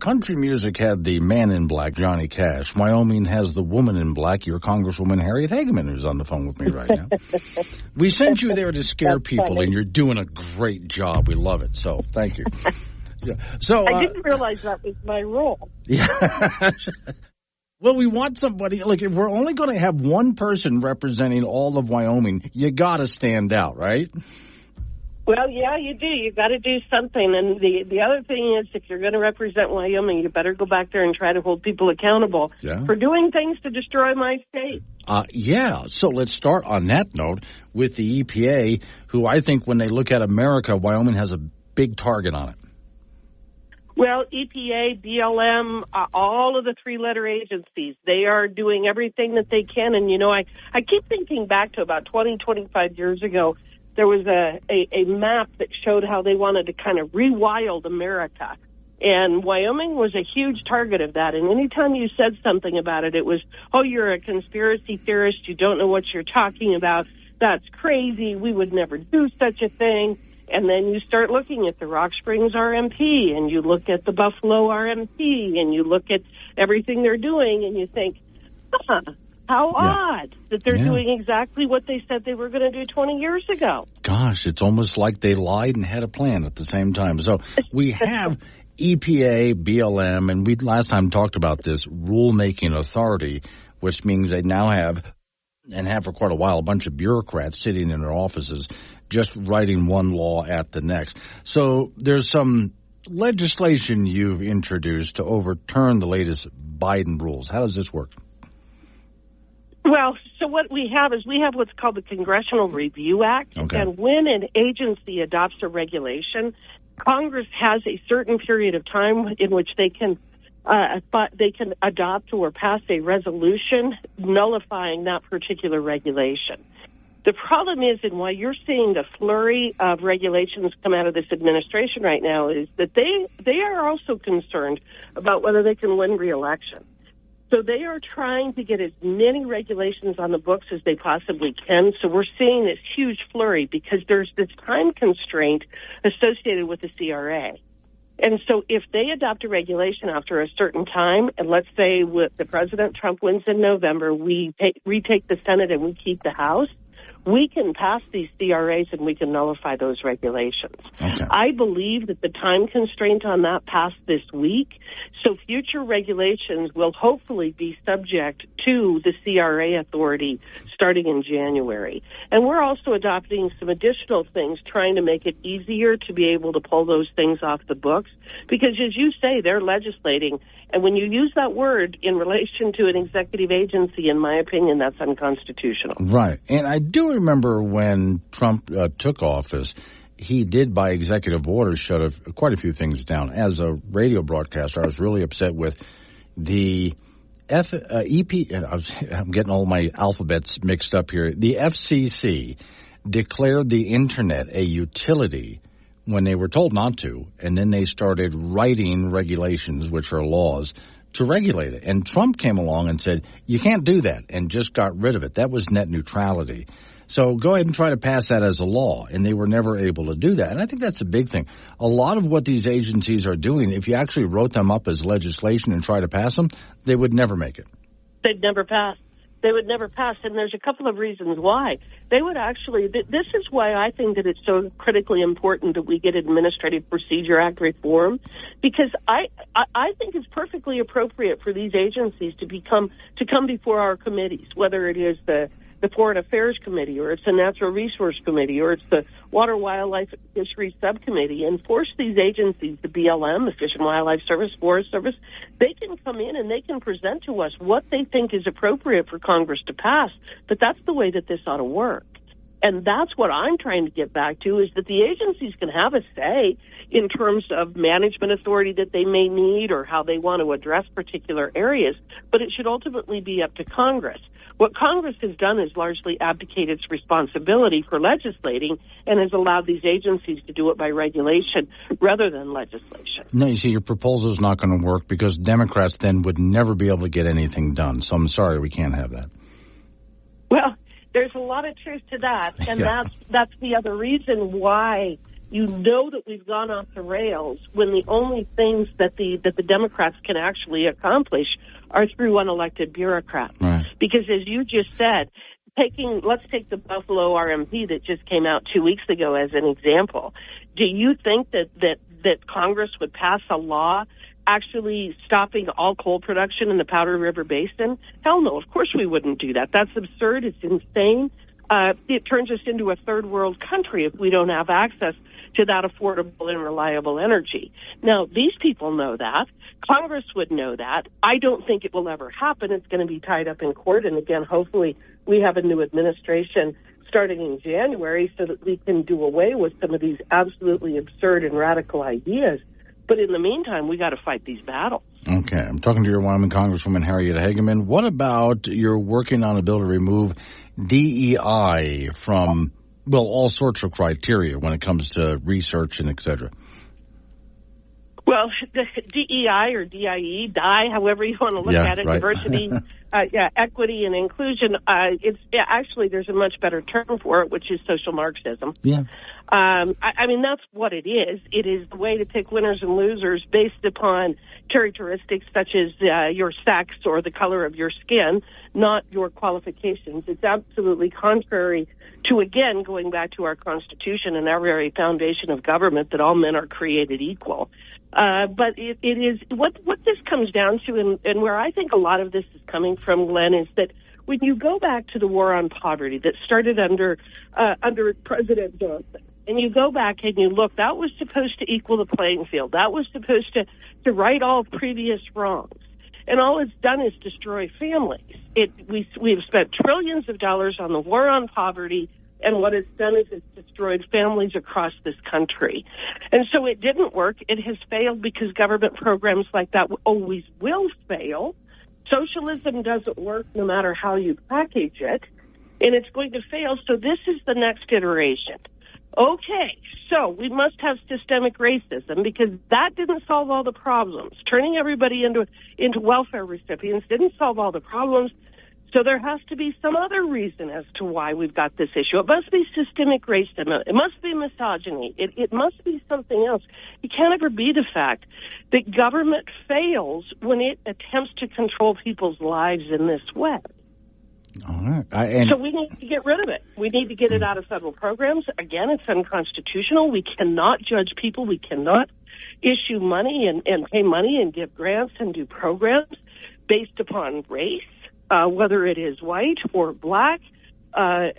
country music had the man in black, Johnny Cash. Wyoming has the woman in black, your Congresswoman Harriet Hageman, who's on the phone with me right now. We sent you there to scare people, funny. and you're doing a great job. We love it. So thank you. Yeah. So I didn't realize that was my role. Yeah. Well, we want somebody, like, if we're only going to have one person representing all of Wyoming, you got to stand out, right? Well, yeah, you do. You got to do something. And the other thing is, if you're going to represent Wyoming, you better go back there and try to hold people accountable for doing things to destroy my state. Yeah. So let's start on that note with the EPA, who I think when they look at America, Wyoming has a big target on it. Well, EPA, BLM, all of the three-letter agencies, they are doing everything that they can. And, you know, I keep thinking back to about 20, 25 years ago. There was a map that showed how they wanted to kind of rewild America. And Wyoming was a huge target of that. And anytime you said something about it, it was, oh, you're a conspiracy theorist. You don't know what you're talking about. That's crazy. We would never do such a thing. And then you start looking at the Rock Springs RMP, and you look at the Buffalo RMP, and you look at everything they're doing, and you think, how odd that they're doing exactly what they said they were going to do 20 years ago. Gosh, it's almost like they lied and had a plan at the same time. So we have EPA, BLM, and we last time talked about this rulemaking authority, which means they now have, and have for quite a while, a bunch of bureaucrats sitting in their offices just writing one law at the next. So there's some legislation you've introduced to overturn the latest Biden rules. How does this work? Well, so what we have is we have what's called the Congressional Review Act. Okay. And when an agency adopts a regulation, Congress has a certain period of time in which they can adopt or pass a resolution nullifying that particular regulation. The problem is, and why you're seeing the flurry of regulations come out of this administration right now, is that they are also concerned about whether they can win re-election. So they are trying to get as many regulations on the books as they possibly can. So we're seeing this huge flurry because there's this time constraint associated with the CRA. And so if they adopt a regulation after a certain time, and let's say the President Trump wins in November, we retake the Senate and we keep the House, we can pass these CRAs and we can nullify those regulations. Okay. I believe that the time constraint on that passed this week, so future regulations will hopefully be subject to the CRA authority starting in January. And we're also adopting some additional things, trying to make it easier to be able to pull those things off the books, because as you say, they're legislating. And when you use that word in relation to an executive agency, in my opinion, that's unconstitutional. Right. And I do remember when Trump took office, he did, by executive order, shut quite a few things down. As a radio broadcaster, I was really upset with the I'm getting all my alphabets mixed up here. The FCC declared the Internet a utility when they were told not to, and then they started writing regulations, which are laws, to regulate it. And Trump came along and said, you can't do that, and just got rid of it. That was net neutrality. So go ahead and try to pass that as a law, and they were never able to do that. And I think that's a big thing. A lot of what these agencies are doing, if you actually wrote them up as legislation and try to pass them, they would never make it. They'd never pass. They would never pass, and there's a couple of reasons why. They would actually, this is why I think that it's so critically important that we get Administrative Procedure Act reform, because I think it's perfectly appropriate for these agencies to come before our committees, whether it is the Foreign Affairs Committee, or it's the Natural Resource Committee, or it's the Water, Wildlife, Fisheries Subcommittee, and force these agencies, the BLM, the Fish and Wildlife Service, Forest Service, they can come in and they can present to us what they think is appropriate for Congress to pass. But that's the way that this ought to work. And that's what I'm trying to get back to, is that the agencies can have a say in terms of management authority that they may need or how they want to address particular areas, but it should ultimately be up to Congress. What Congress has done is largely abdicate its responsibility for legislating and has allowed these agencies to do it by regulation rather than legislation. No, you see, your proposal is not going to work because Democrats then would never be able to get anything done. So I'm sorry, we can't have that. Well, there's a lot of truth to that, and that's the other reason why You know that we've gone off the rails when the only things that the Democrats can actually accomplish are through unelected bureaucrats. Right. Because as you just said, let's take the Buffalo RMP that just came out 2 weeks ago as an example. Do you think that Congress would pass a law actually stopping all coal production in the Powder River Basin? Hell no, of course we wouldn't do that. That's absurd. It's insane. It turns us into a third world country if we don't have access to that affordable and reliable energy. Now, these people know that. Congress would know that. I don't think it will ever happen. It's going to be tied up in court. And again, hopefully we have a new administration starting in January so that we can do away with some of these absolutely absurd and radical ideas. But in the meantime, we got to fight these battles. Okay. I'm talking to your Wyoming Congresswoman, Harriet Hageman. What about you're working on a bill to remove DEI from, well, all sorts of criteria when it comes to research and et cetera? Well, the DEI or DIE, however you want to look at it, right. diversity, equity and inclusion, actually there's a much better term for it, which is social Marxism. Yeah. I mean, that's what it is. It is the way to pick winners and losers based upon characteristics such as your sex or the color of your skin, not your qualifications. It's absolutely contrary to, again, going back to our Constitution and our very foundation of government, that all men are created equal. But it is what this comes down to, and where I think a lot of this is coming from, Glenn, is that when you go back to the war on poverty that started under President Johnson, and you go back and you look, that was supposed to equal the playing field. That was supposed to right all previous wrongs. And all it's done is destroy families. We've spent trillions of dollars on the war on poverty, and what it's done is it's destroyed families across this country. And so it didn't work. It has failed because government programs like that always will fail. Socialism doesn't work no matter how you package it, and it's going to fail. So this is the next iteration. Okay, so we must have systemic racism because that didn't solve all the problems. Turning everybody into welfare recipients didn't solve all the problems. So there has to be some other reason as to why we've got this issue. It must be systemic racism. It must be misogyny. It must be something else. It can't ever be the fact that government fails when it attempts to control people's lives in this way. All right. So we need to get rid of it. We need to get it out of federal programs. Again, it's unconstitutional. We cannot judge people. We cannot issue money and pay money and give grants and do programs based upon race. Whether it is white or black,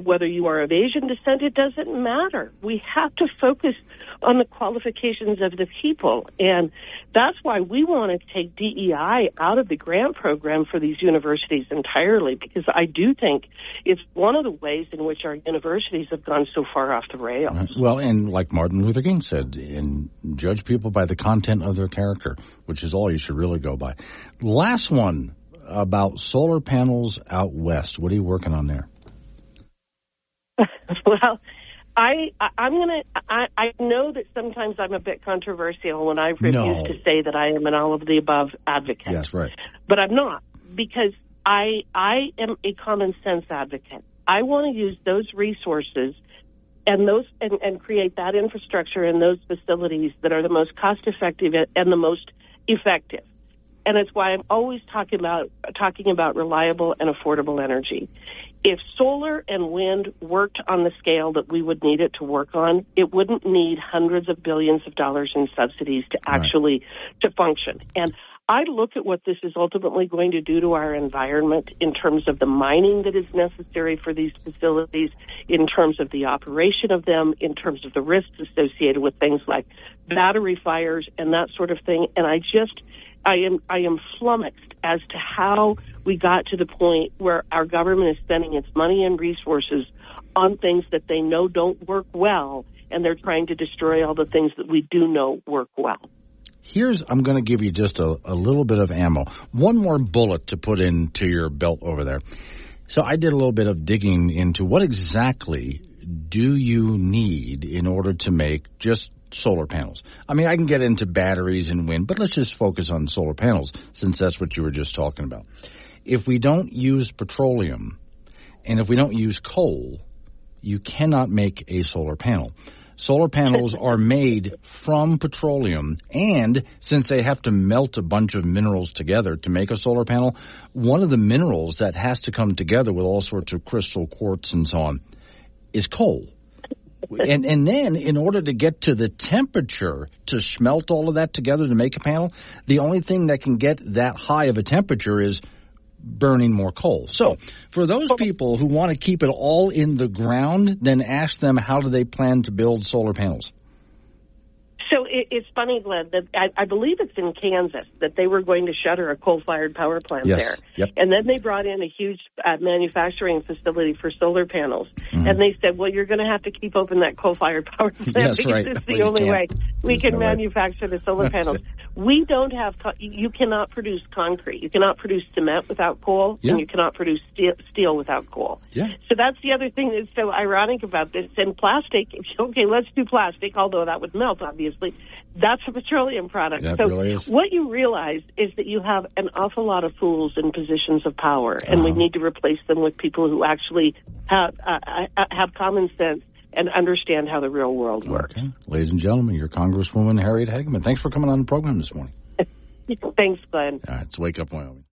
whether you are of Asian descent, it doesn't matter. We have to focus on the qualifications of the people. And that's why we want to take DEI out of the grant program for these universities entirely, because I do think it's one of the ways in which our universities have gone so far off the rails. Well, and like Martin Luther King said, and judge people by the content of their character, which is all you should really go by. Last one. About solar panels out west. What are you working on there? Well, I know that sometimes I'm a bit controversial when I refuse to say that I am an all of the above advocate. Yes, right. But I'm not, because I am a common sense advocate. I want to use those resources and create that infrastructure and those facilities that are the most cost effective and the most effective. And it's why I'm always talking about reliable and affordable energy. If solar and wind worked on the scale that we would need it to work on, it wouldn't need hundreds of billions of dollars in subsidies to actually to function. And I look at what this is ultimately going to do to our environment in terms of the mining that is necessary for these facilities, in terms of the operation of them, in terms of the risks associated with things like battery fires and that sort of thing. And I am flummoxed as to how we got to the point where our government is spending its money and resources on things that they know don't work well, and they're trying to destroy all the things that we do know work well. I'm going to give you just a little bit of ammo. One more bullet to put into your belt over there. So I did a little bit of digging into what exactly do you need in order to make just solar panels. I mean, I can get into batteries and wind, but let's just focus on solar panels since that's what you were just talking about. If we don't use petroleum and if we don't use coal, you cannot make a solar panel. Solar panels are made from petroleum, and since they have to melt a bunch of minerals together to make a solar panel, one of the minerals that has to come together with all sorts of crystal quartz and so on is coal. And then in order to get to the temperature to smelt all of that together to make a panel, the only thing that can get that high of a temperature is burning more coal. So for those people who want to keep it all in the ground, then ask them, how do they plan to build solar panels? So it's funny, Glenn, that I believe it's in Kansas that they were going to shutter a coal-fired power plant there. Yep. And then they brought in a huge manufacturing facility for solar panels. Mm-hmm. And they said, well, you're going to have to keep open that coal-fired power plant because it's the only way we can manufacture the solar panels. We don't have you cannot produce concrete. You cannot produce cement without coal, and you cannot produce steel without coal. Yeah. So that's the other thing that's so ironic about this. And plastic, okay, let's do plastic, although that would melt, obviously. That's a petroleum product. That so really is. What you realize is that you have an awful lot of fools in positions of power, and we need to replace them with people who actually have common sense and understand how the real world works. Okay. Ladies and gentlemen, your Congresswoman Harriet Hageman. Thanks for coming on the program this morning. Thanks, Glenn. All right, it's Wake Up Wyoming.